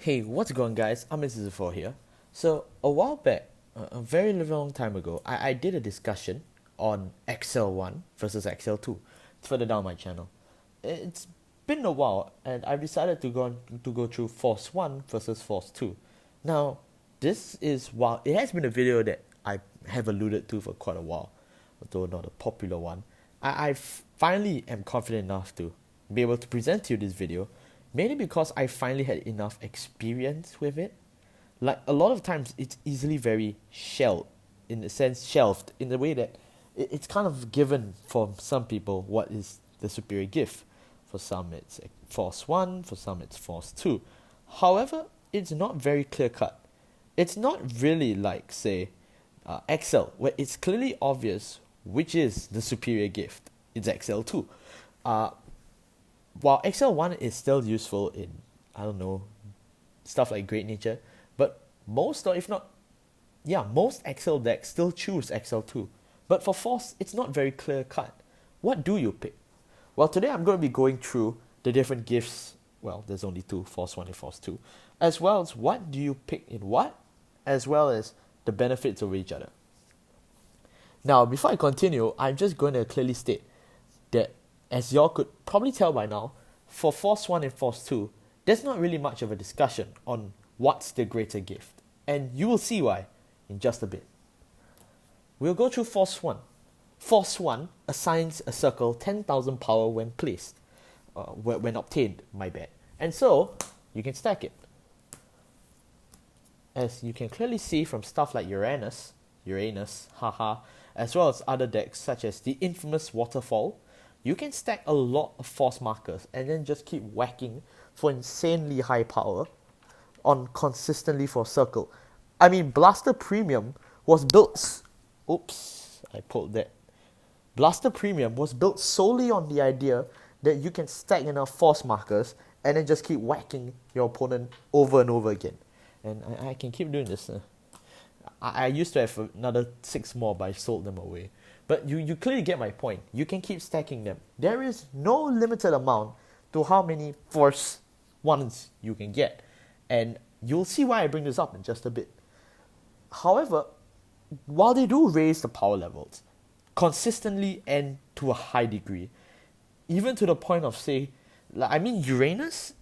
Hey, what's going on, guys? I'm Mrs. here. So, a while back, a very long time ago, I did a discussion on XL1 versus XL2. It's further down my channel. It's been a while, and I've decided to go through Force 1 versus Force 2. Now, this is while it has been a video that I have alluded to for quite a while, although not a popular one. I finally am confident enough to be able to present to you this video, mainly because I finally had enough experience with it. Like, a lot of times it's easily very shelved in the way that it's kind of given for some people what is the superior gift. For some it's Force 1, for some it's Force 2. However, it's not very clear cut. It's not really like, say, XL, where it's clearly obvious which is the superior gift. It's XL2. While XL1 is still useful in, I don't know, stuff like Great Nature, but most, or if not, yeah, most XL decks still choose XL2. But for Force, it's not very clear cut. What do you pick? Well, today I'm going to be going through the different gifts. Well, there's only two, Force 1 and Force 2. As well as what do you pick in what, as well as the benefits of each other. Now, before I continue, I'm just going to clearly state that, as y'all could probably tell by now, for Force 1 and Force 2, there's not really much of a discussion on what's the greater gift. And you will see why in just a bit. We'll go through Force 1. Force 1 assigns a circle 10,000 power when placed. When obtained, my bad. And so, you can stack it. As you can clearly see from stuff like Uranus, haha, as well as other decks such as the infamous Waterfall, you can stack a lot of force markers and then just keep whacking for insanely high power on consistently for a circle. I mean, Blaster Premium was built... Oops, I pulled that. Blaster Premium was built solely on the idea that you can stack enough force markers and then just keep whacking your opponent over and over again. And I can keep doing this. I used to have another 6 more, but I sold them away. But you clearly get my point. You can keep stacking them. There is no limited amount to how many Force 1s you can get. And you'll see why I bring this up in just a bit. However, while they do raise the power levels consistently and to a high degree, even to the point of, say, like, I mean, Uranus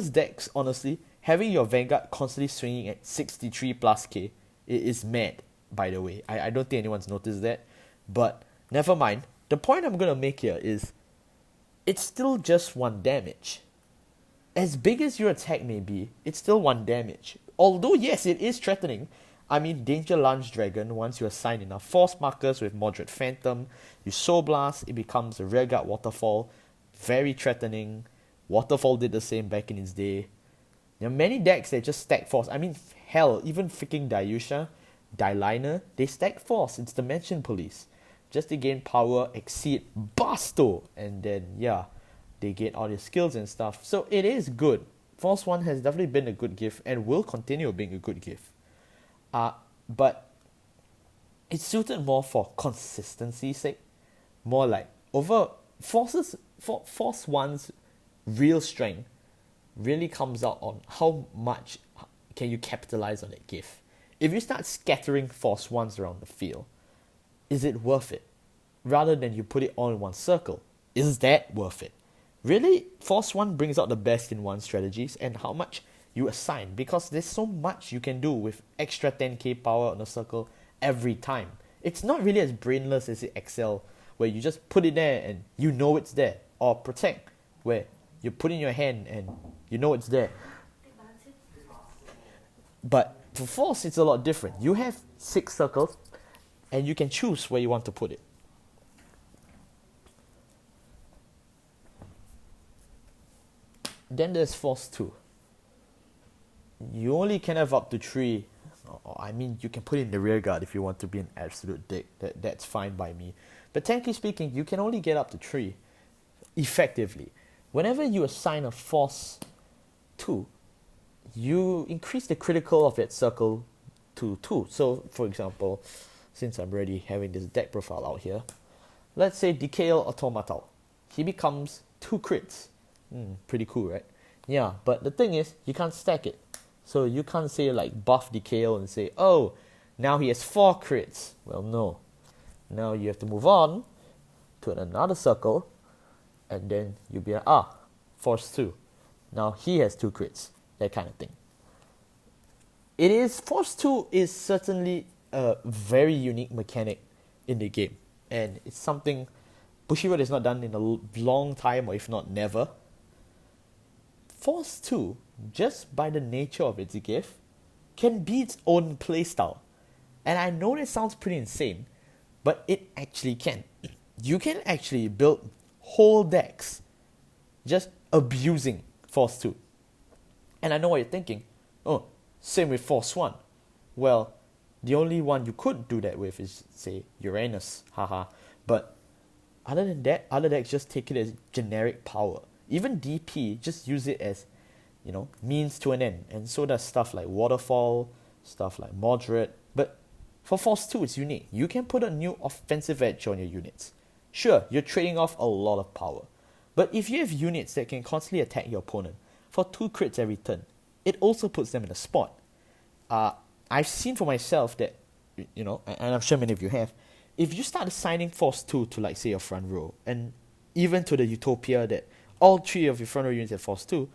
decks, honestly, having your Vanguard constantly swinging at 63 plus K, it is mad, by the way. I don't think anyone's noticed that. But never mind. The point I'm going to make here is it's still just 1 damage. As big as your attack may be, it's still 1 damage. Although, yes, it is threatening. I mean, Danger Lunge Dragon, once you assign enough force markers with Moderate Phantom, you Soul Blast, it becomes a Rearguard Waterfall. Very threatening. Waterfall did the same back in its day. There are many decks that just stack force. I mean, hell, even freaking Dayusha, Dyliner, they stack force. It's Dimension Police. Just to gain power, exceed Basto. And then, yeah, they get all their skills and stuff. So it is good. Force 1 has definitely been a good gift and will continue being a good gift. But it's suited more for consistency's sake. More like, over Force 1's real strength really comes out on how much can you capitalize on that gift. If you start scattering Force 1s around the field, is it worth it? Rather than you put it all in one circle, is that worth it? Really, Force 1 brings out the best in one strategies and how much you assign, because there's so much you can do with extra 10k power on a circle every time. It's not really as brainless as it Excel, where you just put it there and you know it's there, or Protect, where you put in your hand and you know it's there. But for Force, it's a lot different. You have 6 circles and you can choose where you want to put it. Then there's Force 2. You only can have up to 3. I mean, you can put in the Rearguard if you want to be an absolute dick. That's fine by me. But technically speaking, you can only get up to 3 effectively. Whenever you assign a Force 2, you increase the critical of that circle to 2. So, for example, since I'm already having this deck profile out here, let's say Decale Automatal. He becomes 2 crits. Pretty cool, right? Yeah, but the thing is, you can't stack it. So you can't say like buff DKO and say, oh, now he has 4 crits. Well, no. Now you have to move on to another circle, and then you'll be like, force 2. Now he has 2 crits. That kind of thing. Force 2 is certainly a very unique mechanic in the game. And it's something Bushiroad has not done in a long time, or if not never. Force 2, just by the nature of its gift, can be its own playstyle. And I know that sounds pretty insane, but it actually can. You can actually build whole decks just abusing Force 2. And I know what you're thinking. Oh, same with Force 1. Well, the only one you could do that with is, say, Uranus. Haha. But other than that, other decks just take it as generic power. Even DP just use it as, means to an end. And so does stuff like Waterfall, stuff like Moderate. But for Force 2, it's unique. You can put a new offensive edge on your units. Sure, you're trading off a lot of power. But if you have units that can constantly attack your opponent for 2 crits every turn, it also puts them in a spot. I've seen for myself that, and I'm sure many of you have, if you start assigning Force 2 to, like, say, your front row, and even to the Utopia that all 3 of your front row units have Force 2,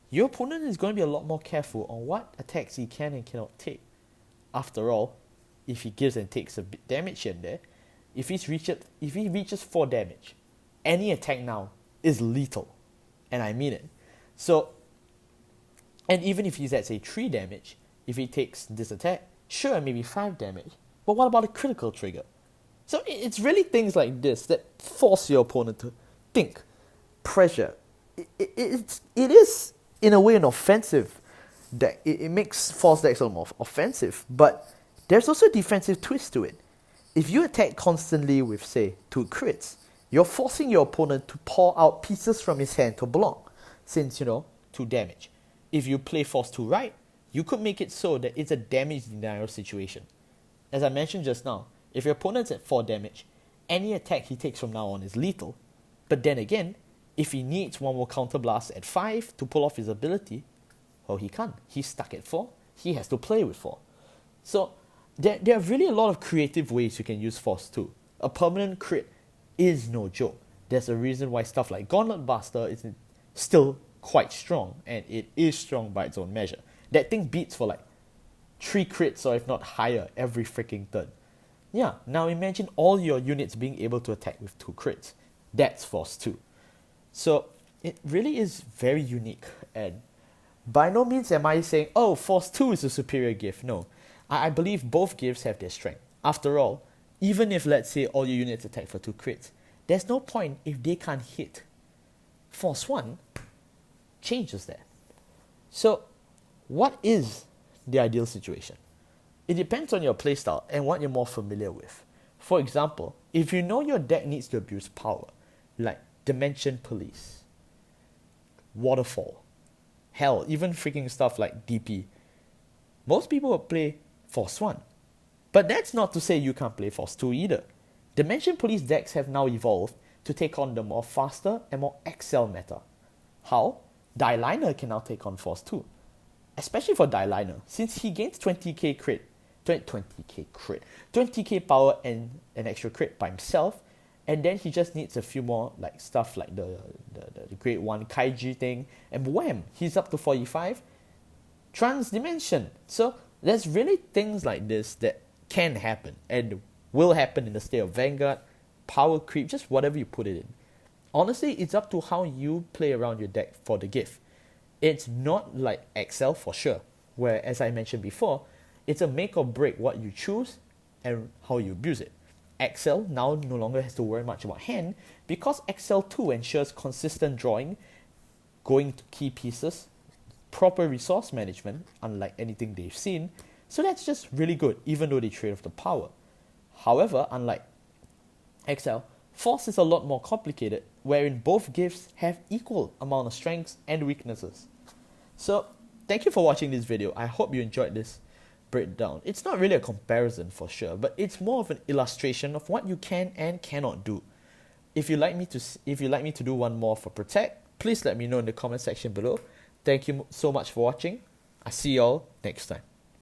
your opponent is going to be a lot more careful on what attacks he can and cannot take. After all, if he gives and takes a bit damage here and there, if he reaches 4 damage, any attack now is lethal. And I mean it. So, and even if he's at, say, 3 damage, if he takes this attack, sure, maybe 5 damage. But what about a critical trigger? So it's really things like this that force your opponent to think, pressure. It is, in a way, an offensive deck. It makes Force decks a little more offensive, but there's also a defensive twist to it. If you attack constantly with, say, 2 crits, you're forcing your opponent to pour out pieces from his hand to block, since, 2 damage. If you play Force 2 right, you could make it so that it's a damage denial situation. As I mentioned just now, if your opponent's at 4 damage, any attack he takes from now on is lethal. But then again, if he needs one more counterblast at 5 to pull off his ability, well, he can't. He's stuck at 4. He has to play with 4. So there are really a lot of creative ways you can use Force 2. A permanent crit is no joke. There's a reason why stuff like Gauntlet Buster is still quite strong, and it is strong by its own measure. That thing beats for like 3 crits or if not higher every freaking turn. Yeah, now imagine all your units being able to attack with 2 crits. That's Force 2. So it really is very unique, and by no means am I saying, oh, Force 2 is a superior gift. No, I believe both gifts have their strength. After all, even if, let's say, all your units attack for 2 crits, there's no point if they can't hit. Force 1 changes that. So what is the ideal situation? It depends on your playstyle and what you're more familiar with. For example, if you know your deck needs to abuse power, like Dimension Police, Waterfall, hell, even freaking stuff like DP, most people will play Force 1. But that's not to say you can't play Force 2 either. Dimension Police decks have now evolved to take on the more faster and more XL meta. How? Dieliner can now take on Force 2. Especially for Dieliner, since he gains 20k power and an extra crit by himself, and then he just needs a few more like stuff like the Grade 1 Kaiji thing, and wham, he's up to 45. Transdimension. So there's really things like this that can happen and will happen in the state of Vanguard, power creep, just whatever you put it in. Honestly, it's up to how you play around your deck for the gift. It's not like XL for sure, where, as I mentioned before, it's a make or break what you choose and how you abuse it. XL now no longer has to worry much about hand because XL2 ensures consistent drawing, going to key pieces, proper resource management, unlike anything they've seen, so that's just really good, even though they trade off the power. However, unlike XL, Force is a lot more complicated, wherein both gifts have equal amount of strengths and weaknesses. So, thank you for watching this video. I hope you enjoyed this breakdown. It's not really a comparison for sure, but it's more of an illustration of what you can and cannot do. If you'd like me to do one more for Protect, please let me know in the comment section below. Thank you so much for watching. I see y'all next time.